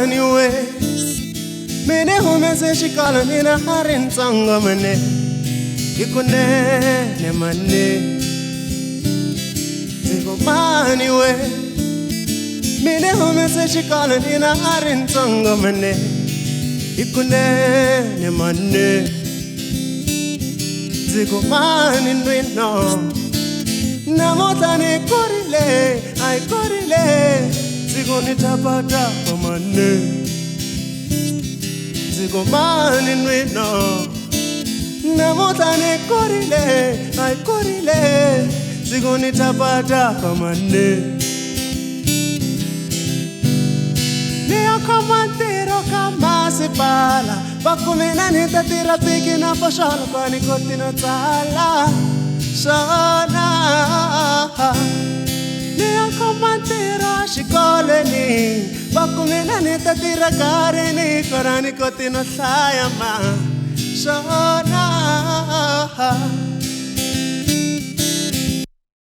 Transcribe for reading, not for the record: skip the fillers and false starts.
mani we mene humeze shikala nina harin sanga mane ikunene mane Zigo mani we mene humeze shikala nina harin sanga mane ikunene mane Zigo mani no Namotane korile ay korile Zigo nitapata mane Zigo mani no Namotane korile ay korile Zigo nitapata mane Neo kamantero kamasipala Bakumena nitatira piki na pashala pani kotina tala Sana Neo kamantero shikoleni Bakumena nitatira kareni Karani kotina sayama Sana